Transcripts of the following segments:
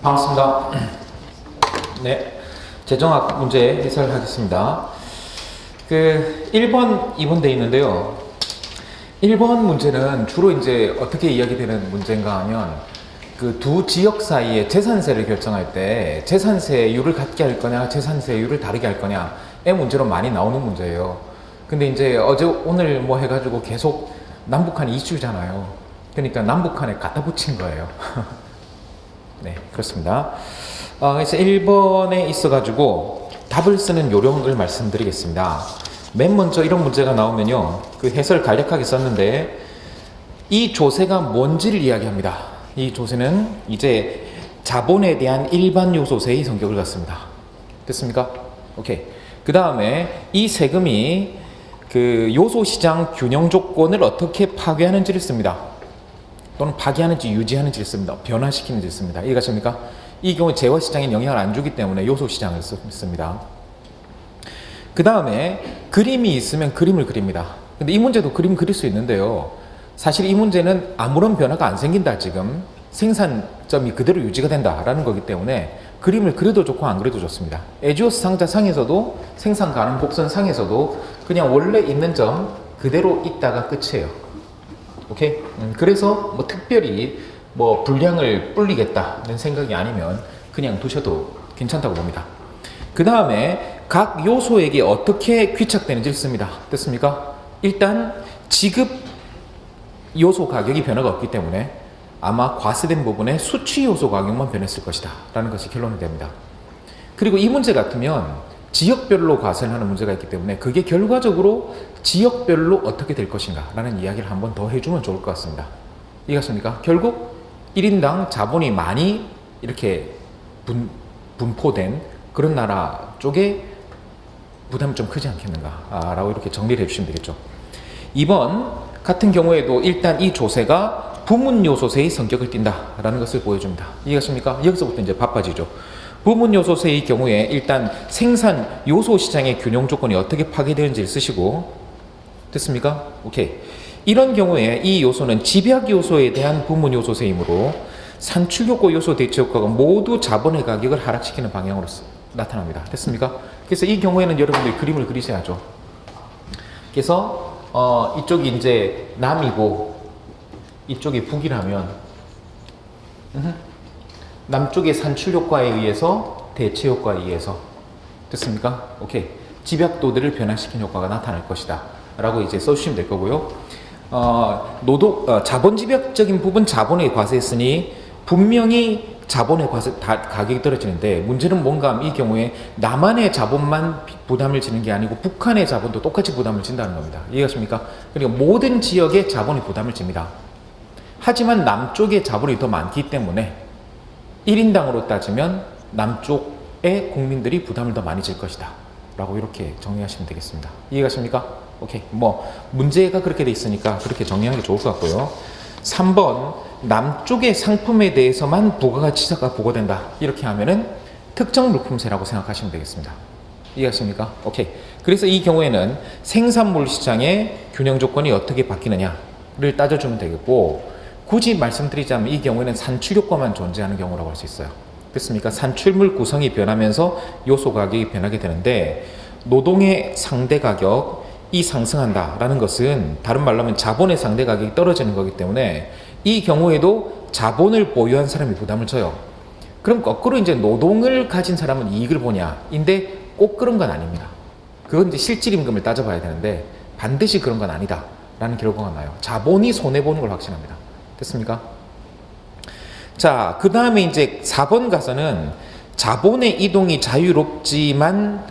반갑습니다. 네, 재정학 문제 해설하겠습니다. 1번, 2번 돼 있는데요. 1번 문제는 주로 이제 어떻게 이야기되는 문제인가 하면 두 지역 사이의 재산세를 결정할 때 재산세율을 같게 할 거냐, 재산세율을 다르게 할 거냐의 문제로 많이 나오는 문제예요. 근데 이제 어제 오늘 뭐 해가지고 계속 남북한 이슈잖아요. 그러니까 남북한에 갖다 붙인 거예요. 네, 그렇습니다. 그래서 1번에 있어가지고 답을 쓰는 요령을 말씀드리겠습니다. 맨 먼저 이런 문제가 나오면요, 해설 간략하게 썼는데, 이 조세가 뭔지를 이야기합니다. 이 조세는 이제 자본에 대한 일반 요소세의 성격을 갖습니다. 됐습니까? 오케이. 그 다음에 이 세금이 요소시장 균형 조건을 어떻게 파괴하는지를 씁니다. 또는 파괴하는지 유지하는지를 씁니다. 변화시키는지를 씁니다. 이해가십니까? 이 경우 재화시장에 영향을 안 주기 때문에 요소시장을 씁니다. 그 다음에 그림이 있으면 그림을 그립니다. 근데 이 문제도 그림 그릴 수 있는데요. 사실 이 문제는 아무런 변화가 안 생긴다. 지금 생산점이 그대로 유지가 된다라는 거기 때문에 그림을 그려도 좋고 안 그려도 좋습니다. 에지오스 상자 상에서도 생산 가능 곡선 상에서도 그냥 원래 있는 점 그대로 있다가 끝이에요. 오케이? 그래서 뭐 특별히 뭐 분량을 불리겠다는 생각이 아니면 그냥 두셔도 괜찮다고 봅니다. 그 다음에 각 요소에게 어떻게 귀착되는지를 씁니다. 됐습니까? 일단 지급 요소 가격이 변화가 없기 때문에 아마 과세된 부분에 수취 요소 가격만 변했을 것이다 라는 것이 결론이 됩니다. 그리고 이 문제 같으면 지역별로 과세를 하는 문제가 있기 때문에 그게 결과적으로 지역별로 어떻게 될 것인가 라는 이야기를 한번 더 해주면 좋을 것 같습니다. 이해하십니까? 결국 1인당 자본이 많이 이렇게 분포된 그런 나라 쪽에 부담이 좀 크지 않겠는가 라고 이렇게 정리를 해주시면 되겠죠. 2번 같은 경우에도 일단 이 조세가 부문요소세의 성격을 띈다라는 것을 보여줍니다. 이해하십니까? 여기서부터 이제 바빠지죠. 부문요소세의 경우에 일단 생산 요소시장의 균형 조건이 어떻게 파괴되는지를 쓰시고, 됐습니까? 오케이. 이런 경우에 이 요소는 집약요소에 대한 부문요소세이므로 산출효과 요소 대체효과가 모두 자본의 가격을 하락시키는 방향으로 나타납니다. 됐습니까? 그래서 이 경우에는 여러분들이 그림을 그리셔야죠. 그래서 이쪽이 이제 남이고 이쪽이 북이라면 남쪽의 산출효과에 의해서 대체효과에 의해서, 됐습니까? 오케이. 집약도들을 변화시킨 효과가 나타날 것이다 라고 이제 써주시면 될 거고요. 자본 집약적인 부분 자본에 과세했으니 분명히 자본의 가격이 떨어지는데, 문제는 뭔가 하면 이 경우에 남한의 자본만 부담을 지는 게 아니고 북한의 자본도 똑같이 부담을 진다는 겁니다. 이해하십니까? 그러니까 모든 지역의 자본이 부담을 집니다. 하지만 남쪽의 자본이 더 많기 때문에 1인당으로 따지면 남쪽의 국민들이 부담을 더 많이 질 것이다 라고 이렇게 정리하시면 되겠습니다. 이해가십니까? 오케이. 뭐 문제가 그렇게 돼 있으니까 그렇게 정리하는 게 좋을 것 같고요. 3번 남쪽의 상품에 대해서만 부가가치세가 부과된다 이렇게 하면은 특정 물품세라고 생각하시면 되겠습니다. 이해하십니까? 오케이. 그래서 이 경우에는 생산물 시장의 균형 조건이 어떻게 바뀌느냐를 따져주면 되겠고, 굳이 말씀드리자면 이 경우에는 산출효과만 존재하는 경우라고 할 수 있어요. 됐습니까? 산출물 구성이 변하면서 요소 가격이 변하게 되는데, 노동의 상대 가격이 상승한다라는 것은 다른 말로 하면 자본의 상대 가격이 떨어지는 거기 때문에 이 경우에도 자본을 보유한 사람이 부담을 져요. 그럼 거꾸로 이제 노동을 가진 사람은 이익을 보냐인데 꼭 그런 건 아닙니다. 그건 이제 실질임금을 따져봐야 되는데 반드시 그런 건 아니다 라는 결과가 나요. 자본이 손해보는 걸 확신합니다. 됐습니까? 자, 그 다음에 이제 4번 가서는 자본의 이동이 자유롭지만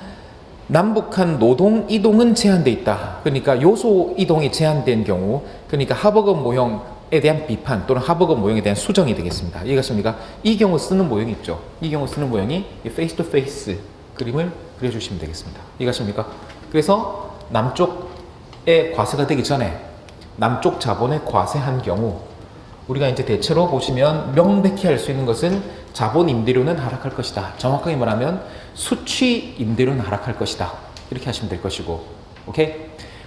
남북한 노동 이동은 제한돼 있다. 그러니까 요소 이동이 제한된 경우, 그러니까 하버건 모형에 대한 비판 또는 하버건 모형에 대한 수정이 되겠습니다. 이해가십니까? 이 경우 쓰는 모형이 있죠. 이 경우 쓰는 모형이 페이스 투 페이스 그림을 그려주시면 되겠습니다. 이해가십니까? 그래서 남쪽에 과세가 되기 전에 남쪽 자본에 과세한 경우 우리가 이제 대체로 보시면 명백히 할 수 있는 것은 자본 임대료는 하락할 것이다. 정확하게 말하면 수취 임대료는 하락할 것이다. 이렇게 하시면 될 것이고, 오케이?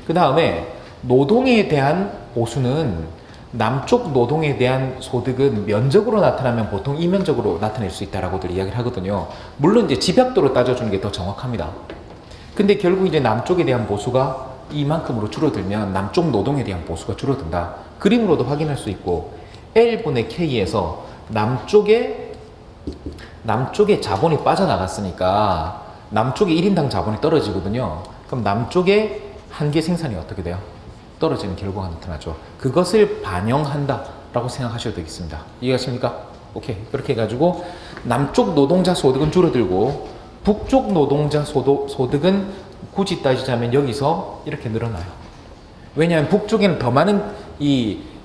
그 다음에 노동에 대한 보수는 남쪽 노동에 대한 소득은 면적으로 나타나면 보통 이면적으로 나타낼 수 있다라고들 이야기를 하거든요. 물론 이제 집약도로 따져주는 게 더 정확합니다. 근데 결국 이제 남쪽에 대한 보수가 이만큼으로 줄어들면 남쪽 노동에 대한 보수가 줄어든다. 그림으로도 확인할 수 있고 L분의 K에서 남쪽에 자본이 빠져나갔으니까 남쪽에 1인당 자본이 떨어지거든요. 그럼 남쪽에 한계 생산이 어떻게 돼요? 떨어지는 결과가 나타나죠. 그것을 반영한다라고 생각하셔도 되겠습니다. 이해하십니까? 오케이. 그렇게 해가지고 남쪽 노동자 소득은 줄어들고 북쪽 노동자 소득은 굳이 따지자면 여기서 이렇게 늘어나요. 왜냐하면 북쪽에는 더 많은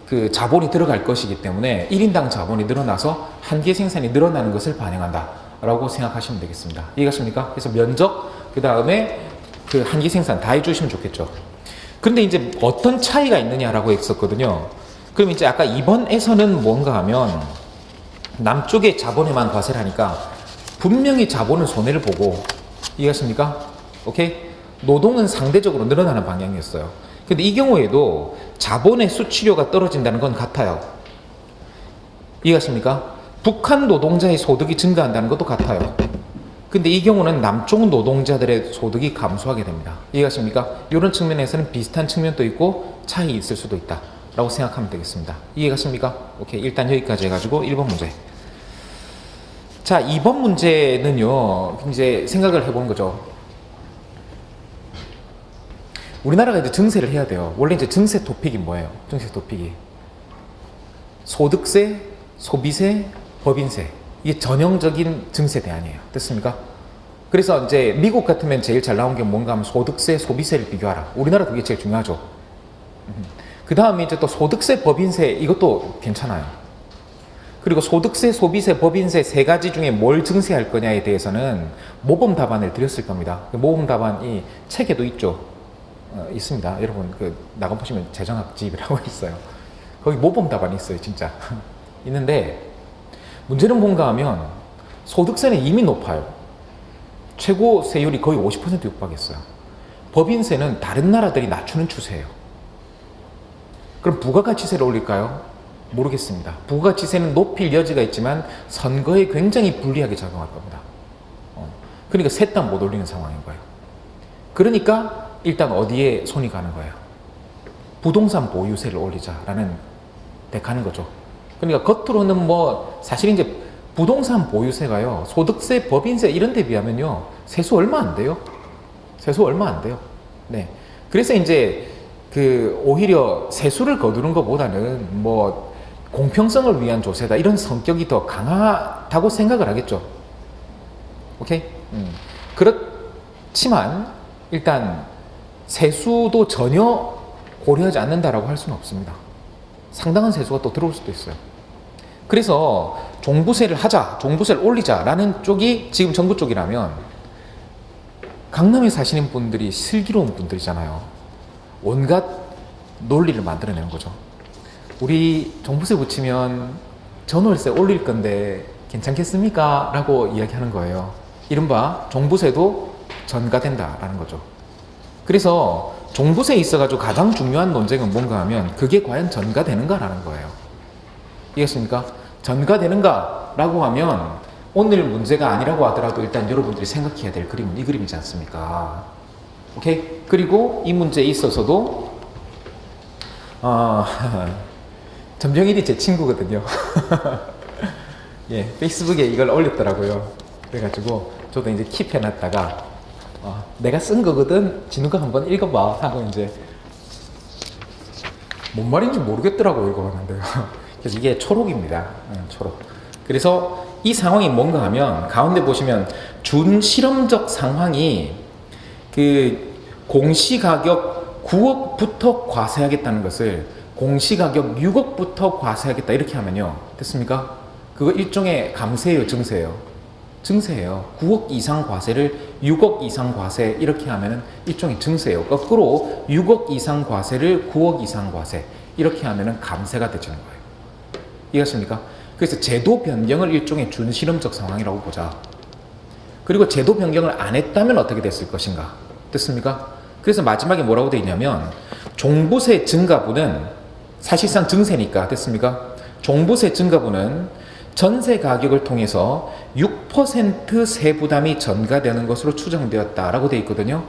그 자본이 들어갈 것이기 때문에 1인당 자본이 늘어나서 한계 생산이 늘어나는 것을 반영한다 라고 생각하시면 되겠습니다. 이해가십니까? 그래서 면적, 그 다음에 그 한계 생산 다 해주시면 좋겠죠. 근데 이제 어떤 차이가 있느냐라고 했었거든요. 그럼 이제 아까 2번에서는 뭔가 하면 남쪽의 자본에만 과세를 하니까 분명히 자본은 손해를 보고, 이해하십니까? 오케이? 노동은 상대적으로 늘어나는 방향이었어요. 근데 이 경우에도 자본의 수출료가 떨어진다는 건 같아요. 이해하십니까? 북한 노동자의 소득이 증가한다는 것도 같아요. 근데 이 경우는 남쪽 노동자들의 소득이 감소하게 됩니다. 이해하십니까? 이런 측면에서는 비슷한 측면도 있고 차이 있을 수도 있다 라고 생각하면 되겠습니다. 이해가십니까? 오케이. 일단 여기까지 해가지고 1번 문제. 자, 2번 문제는요, 이제 생각을 해보는 거죠. 우리나라가 이제 증세를 해야 돼요. 원래 이제 증세 토픽이 뭐예요? 증세 토픽이 소득세, 소비세, 법인세. 이게 전형적인 증세 대안이에요. 됐습니까? 그래서 이제 미국 같으면 제일 잘 나온 게 뭔가 하면 소득세, 소비세를 비교하라. 우리나라도 이게 제일 중요하죠. 그 다음에 이제 또 소득세, 법인세 이것도 괜찮아요. 그리고 소득세, 소비세, 법인세 세 가지 중에 뭘 증세할 거냐에 대해서는 모범 답안을 드렸을 겁니다. 모범 답안이 책에도 있죠. 있습니다. 여러분 나가 보시면 재정학집이라고 있어요. 거기 모범 답안이 있어요. 진짜 있는데 문제는 뭔가 하면 소득세는 이미 높아요. 최고 세율이 거의 50% 육박했어요. 법인세는 다른 나라들이 낮추는 추세예요. 그럼 부가가치세를 올릴까요? 모르겠습니다. 부가가치세는 높일 여지가 있지만 선거에 굉장히 불리하게 작용할 겁니다. 그러니까 셋 다 못 올리는 상황인 거예요. 그러니까 일단 어디에 손이 가는 거예요? 부동산 보유세를 올리자라는 데 가는 거죠. 그러니까 겉으로는 뭐 사실 이제 부동산 보유세가요, 소득세, 법인세 이런 데 비하면요 세수 얼마 안 돼요. 세수 얼마 안 돼요. 네. 그래서 이제 오히려 세수를 거두는 것보다는 뭐 공평성을 위한 조세다 이런 성격이 더 강하다고 생각을 하겠죠. 오케이? 그렇지만 일단 세수도 전혀 고려하지 않는다라고 할 수는 없습니다. 상당한 세수가 또 들어올 수도 있어요. 그래서 종부세를 하자, 종부세를 올리자라는 쪽이 지금 정부 쪽이라면 강남에 사시는 분들이 슬기로운 분들이잖아요. 온갖 논리를 만들어내는 거죠. 우리 종부세 붙이면 전월세 올릴 건데 괜찮겠습니까? 라고 이야기하는 거예요. 이른바 종부세도 전가된다라는 거죠. 그래서 종부세에 있어가지고 가장 중요한 논쟁은 뭔가 하면 그게 과연 전가되는가라는 거예요. 이해했습니까? 전가되는가라고 하면 오늘 문제가 아니라고 하더라도 일단 여러분들이 생각해야 될 그림은 이 그림이지 않습니까? 오케이? 그리고 이 문제에 있어서도 전병일이 제 친구거든요. 예, 페이스북에 이걸 올렸더라고요. 그래가지고 저도 이제 킵해놨다가 내가 쓴 거거든. 진우 거 한번 읽어봐 하고 이제 뭔 말인지 모르겠더라고 읽어봤는데요. 그래서 이게 초록입니다. 초록. 그래서 이 상황이 뭔가 하면 가운데 보시면 준실험적 상황이 공시가격 9억부터 과세하겠다는 것을 공시가격 6억부터 과세하겠다 이렇게 하면요. 됐습니까? 그거 일종의 감세예요, 증세예요? 증세예요. 9억 이상 과세를 6억 이상 과세 이렇게 하면은 일종의 증세예요. 거꾸로 6억 이상 과세를 9억 이상 과세 이렇게 하면은 감세가 되지는 거예요. 이해하십니까? 그래서 제도 변경을 일종의 준실험적 상황이라고 보자. 그리고 제도 변경을 안 했다면 어떻게 됐을 것인가? 됐습니까? 그래서 마지막에 뭐라고 되어 있냐면 종부세 증가분은 사실상 증세니까 됐습니까? 종부세 증가분은 전세 가격을 통해서 6% 세부담이 전가되는 것으로 추정되었다라고 되어 있거든요.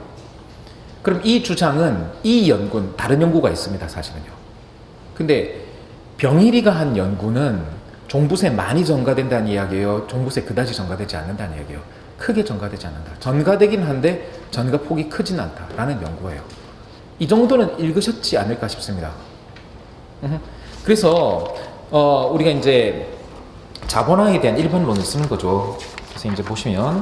그럼 이 주장은 이 연구는 다른 연구가 있습니다. 사실은요. 근데 병일이가 한 연구는 종부세 많이 전가된다는 이야기예요. 종부세 그다지 전가되지 않는다는 이야기예요. 크게 전가되지 않는다. 전가되긴 한데 전가폭이 크진 않다라는 연구예요. 이 정도는 읽으셨지 않을까 싶습니다. 그래서 우리가 이제 자본화에 대한 일반론을 쓰는 거죠. 그래서 이제 보시면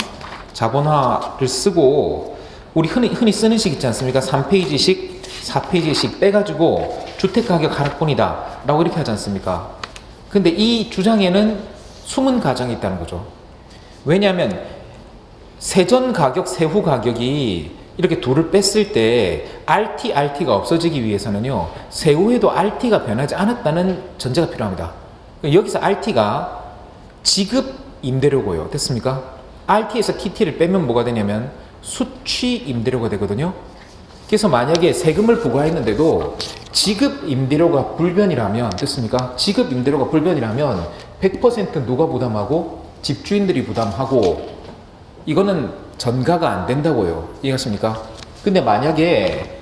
자본화를 쓰고 우리 흔히 쓰는 식 있지 않습니까? 3페이지씩 4페이지씩 빼가지고 주택가격 하락분이다 라고 이렇게 하지 않습니까? 근데 이 주장에는 숨은 가정이 있다는 거죠. 왜냐하면 세전 가격, 세후 가격이 이렇게 둘을 뺐을 때 RT가 없어지기 위해서는요, 세후에도 RT가 변하지 않았다는 전제가 필요합니다. 여기서 RT가 지급 임대료고요. 됐습니까? RT에서 TT를 빼면 뭐가 되냐면 수취 임대료가 되거든요. 그래서 만약에 세금을 부과했는데도 지급 임대료가 불변이라면, 됐습니까? 지급 임대료가 불변이라면 100% 누가 부담하고? 집주인들이 부담하고, 이거는 전가가 안 된다고요. 이해하십니까? 근데 만약에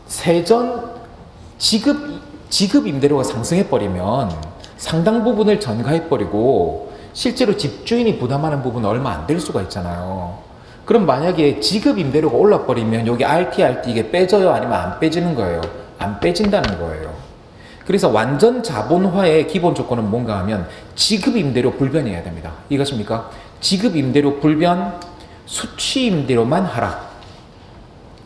세전 지급 임대료가 상승해버리면 상당 부분을 전가해버리고 실제로 집주인이 부담하는 부분은 얼마 안 될 수가 있잖아요. 그럼 만약에 지급 임대료가 올라버리면 여기 RT 이게 빼져요? 아니면 안 빼지는 거예요? 안 빼진다는 거예요. 그래서 완전 자본화의 기본 조건은 뭔가 하면 지급 임대료 불변이어야 됩니다. 이것입니까? 지급 임대료 불변, 수취 임대료만 하락.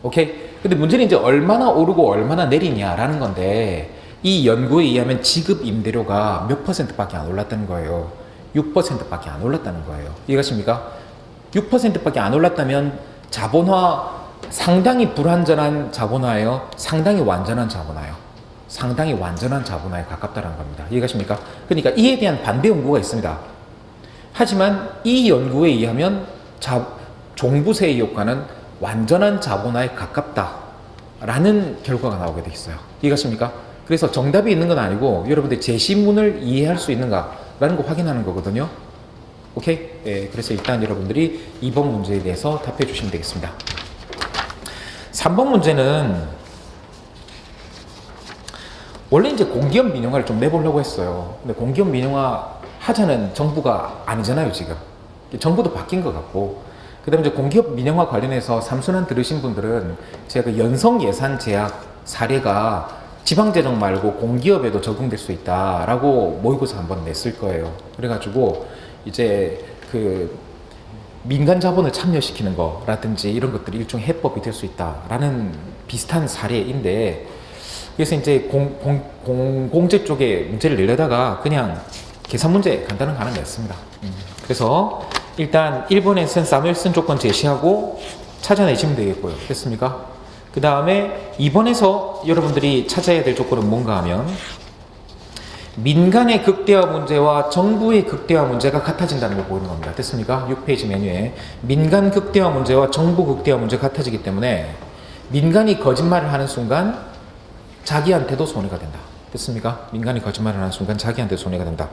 오케이? 근데 문제는 이제 얼마나 오르고 얼마나 내리냐라는 건데, 이 연구에 의하면 지급 임대료가 몇 %밖에 안 올랐다는 거예요. 6%밖에 안 올랐다는 거예요. 이해가십니까? 6%밖에 안 올랐다면 자본화, 상당히 불완전한 자본화예요. 상당히 완전한 자본화예요. 상당히 완전한 자본화에 가깝다는 겁니다. 이해가십니까? 그러니까 이에 대한 반대 연구가 있습니다. 하지만 이 연구에 의하면 종부세의 효과는 완전한 자본화에 가깝다라는 결과가 나오게 돼 있어요. 이해가십니까? 그래서 정답이 있는 건 아니고 여러분들 제시문을 이해할 수 있는가라는 거 확인하는 거거든요. 오케이? 네, 그래서 일단 여러분들이 2번 문제에 대해서 답해 주시면 되겠습니다. 3번 문제는 원래 이제 공기업 민영화를 좀 내보려고 했어요. 근데 공기업 민영화 하자는 정부가 아니잖아요, 지금. 정부도 바뀐 것 같고. 그 다음에 이제 공기업 민영화 관련해서 삼순환 들으신 분들은 제가 그 연성 예산 제약 사례가 지방재정 말고 공기업에도 적용될 수 있다라고 모의고사 한번 냈을 거예요. 그래가지고 이제 그 민간 자본을 참여시키는 거라든지 이런 것들이 일종의 해법이 될 수 있다라는 비슷한 사례인데, 그래서 이제 공제 쪽에 문제를 내려다가 그냥 계산 문제 간단한 거 하나 냈습니다. 그래서 일단 1번에서는 사무엘슨 조건 제시하고 찾아내시면 되겠고요. 됐습니까? 그 다음에 2번에서 여러분들이 찾아야 될 조건은 뭔가 하면 민간의 극대화 문제와 정부의 극대화 문제가 같아진다는 걸 보이는 겁니다. 됐습니까? 6페이지 메뉴에 민간 극대화 문제와 정부 극대화 문제가 같아지기 때문에 민간이 거짓말을 하는 순간 자기한테도 손해가 된다. 됐습니까? 민간이 거짓말을 하는 순간 자기한테 손해가 된다.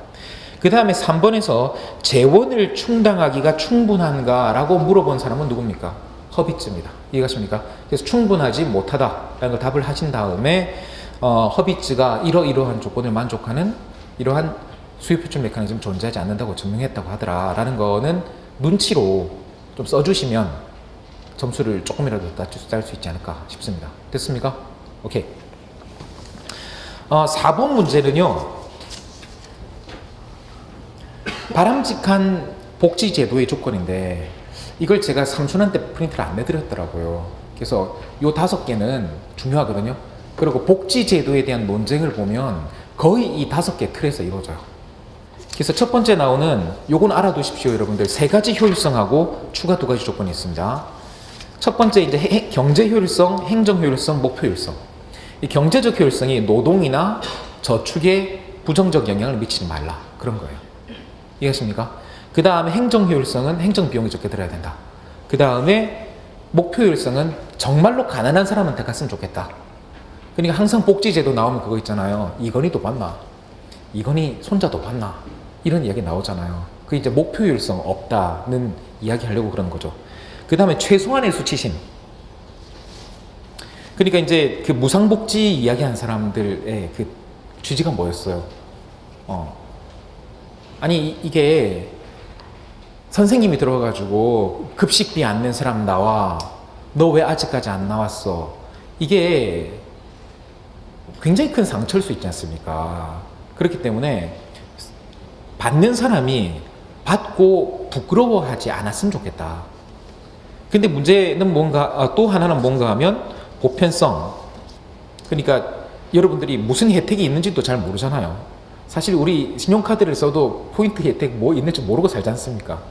그 다음에 3번에서 재원을 충당하기가 충분한가? 라고 물어본 사람은 누굽니까? 허비츠입니다. 이해가십니까? 그래서 충분하지 못하다라는 걸 답을 하신 다음에 허비츠가 이러이러한 조건을 만족하는 이러한 수요 표출 메커니즘 존재하지 않는다고 증명했다고 하더라라는 거는 눈치로 좀 써주시면 점수를 조금이라도 딸 수 있지 않을까 싶습니다. 됐습니까? 오케이. 4번 문제는요, 바람직한 복지제도의 조건인데 이걸 제가 삼순환 때 프린트를 안 내드렸더라고요. 그래서 요 5개는 중요하거든요. 그리고 복지제도에 대한 논쟁을 보면 거의 이 5개 틀에서 이루어져요. 그래서 첫 번째 나오는 요건 알아두십시오. 여러분들 3가지 효율성하고 추가 2가지 조건이 있습니다. 첫 번째 이제 경제 효율성, 행정 효율성, 목표 효율성. 이 경제적 효율성이 노동이나 저축에 부정적 영향을 미치지 말라, 그런 거예요. 이해하십니까? 그 다음에 행정 효율성은 행정 비용이 적게 들어야 된다. 그 다음에 목표 효율성은 정말로 가난한 사람한테 갔으면 좋겠다. 그러니까 항상 복지제도 나오면 그거 있잖아요. 이건희도 받나? 이건희 손자도 받나? 이런 이야기 나오잖아요. 그 이제 목표율성 없다는 이야기 하려고 그런 거죠. 그 다음에 최소한의 수치심. 그러니까 이제 그 무상복지 이야기한 사람들의 그 취지가 뭐였어요? 아니, 이게 선생님이 들어가가지고 급식비 안 낸 사람 나와. 너 왜 아직까지 안 나왔어? 이게 굉장히 큰 상처일 수 있지 않습니까? 그렇기 때문에 받는 사람이 받고 부끄러워하지 않았으면 좋겠다. 근데 문제는 뭔가, 또 하나는 뭔가 하면 보편성. 그러니까 여러분들이 무슨 혜택이 있는지도 잘 모르잖아요. 사실 우리 신용카드를 써도 포인트 혜택 뭐 있는지 모르고 살지 않습니까?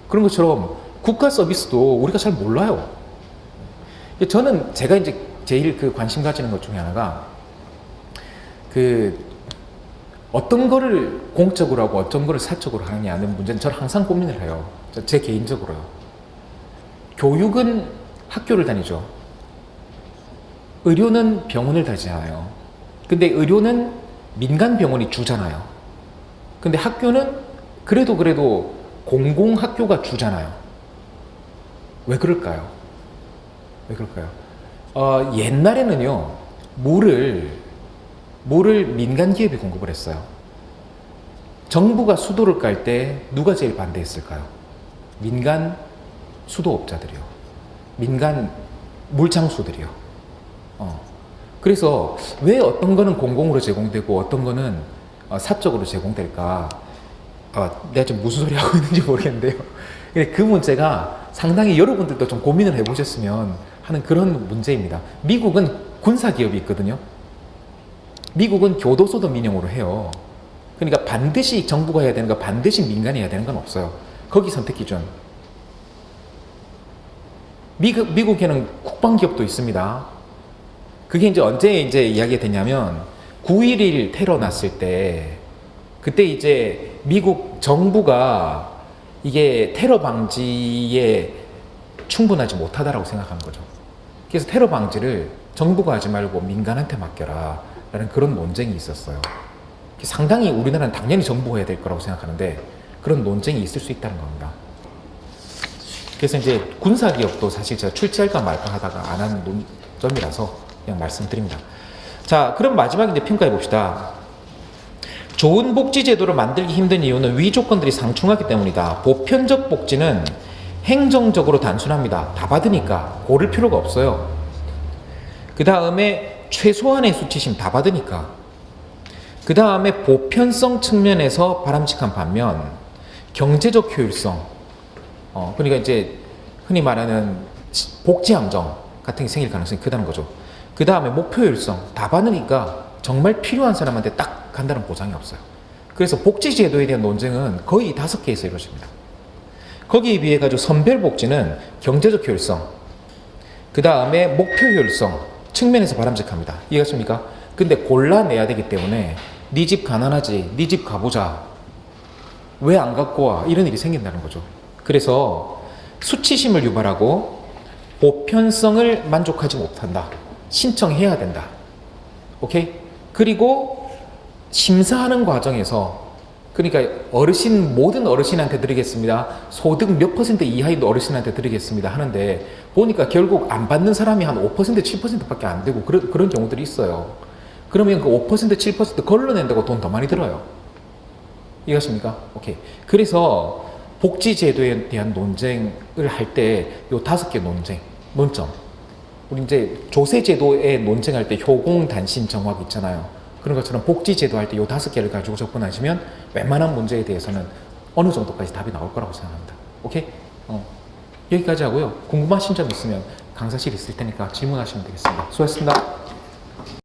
그런 것처럼 국가 서비스도 우리가 잘 몰라요. 저는 제가 이제 제일 그 관심 가지는 것 중에 하나가 그 어떤 거를 공적으로 하고 어떤 거를 사적으로 하느냐는 문제는 저는 항상 고민을 해요. 제 개인적으로요. 교육은 학교를 다니죠. 의료는 병원을 다니잖아요. 근데 의료는 민간 병원이 주잖아요. 근데 학교는 그래도 공공학교가 주잖아요. 왜 그럴까요? 왜 그럴까요? 옛날에는요, 물을 민간 기업이 공급을 했어요. 정부가 수도를 깔 때 누가 제일 반대했을까요? 민간 수도업자들이요. 민간 물장수들이요. 그래서 왜 어떤 거는 공공으로 제공되고 어떤 거는 사적으로 제공될까? 내가 지금 무슨 소리 하고 있는지 모르겠는데요. 그 문제가 상당히 여러분들도 좀 고민을 해보셨으면 하는 그런 문제입니다. 미국은 군사기업이 있거든요. 미국은 교도소도 민영으로 해요. 그러니까 반드시 정부가 해야 되는 거, 반드시 민간이 해야 되는 건 없어요. 거기 선택 기준. 미국에는 국방기업도 있습니다. 그게 이제 언제 이제 이야기가 됐냐면 9.11 테러 났을 때 그때 이제 미국 정부가 이게 테러 방지에 충분하지 못하다라고 생각하는 거죠. 그래서 테러 방지를 정부가 하지 말고 민간한테 맡겨라 라는 그런 논쟁이 있었어요. 상당히 우리나라는 당연히 정부가 해야 될 거라고 생각하는데 그런 논쟁이 있을 수 있다는 겁니다. 그래서 이제 군사기업도 사실 제가 출제할까 말까 하다가 안 하는 논점이라서 그냥 말씀드립니다. 자, 그럼 마지막에 이제 평가해 봅시다. 좋은 복지제도를 만들기 힘든 이유는 위 조건들이 상충하기 때문이다. 보편적 복지는 행정적으로 단순합니다. 다 받으니까 고를 필요가 없어요. 그 다음에 최소한의 수치심 다 받으니까. 그 다음에 보편성 측면에서 바람직한 반면 경제적 효율성, 그러니까 이제 흔히 말하는 복지 함정 같은 게 생길 가능성이 크다는 거죠. 그 다음에 목표 효율성 다 받으니까 정말 필요한 사람한테 딱 간다는 보장이 없어요. 그래서 복지제도에 대한 논쟁은 거의 5개에서 이루어집니다. 거기에 비해 가지고 선별복지는 경제적 효율성, 그 다음에 목표 효율성 측면에서 바람직합니다. 이해가십니까? 근데 골라내야 되기 때문에 네 집 가난하지, 네 집 가보자, 왜 안 갖고 와, 이런 일이 생긴다는 거죠. 그래서 수치심을 유발하고 보편성을 만족하지 못한다. 신청해야 된다. 오케이? 그리고 심사하는 과정에서, 그러니까 모든 어르신한테 드리겠습니다, 소득 몇 % 이하의 어르신한테 드리겠습니다 하는데 보니까 결국 안 받는 사람이 한 5%, 7%밖에 안 되고 그런 경우들이 있어요. 그러면 그 5%, 7% 걸러낸다고 돈 더 많이 들어요. 이해하십니까? 오케이. 그래서 복지제도에 대한 논쟁을 할 때 요 5개 논점. 우리 이제 조세제도에 논쟁할 때 효공, 단신, 정확 있잖아요. 그런 것처럼 복지제도 할 때 요 5개를 가지고 접근하시면 웬만한 문제에 대해서는 어느 정도까지 답이 나올 거라고 생각합니다. 오케이? 여기까지 하고요. 궁금하신 점 있으면 강사실 있을 테니까 질문하시면 되겠습니다. 수고하셨습니다.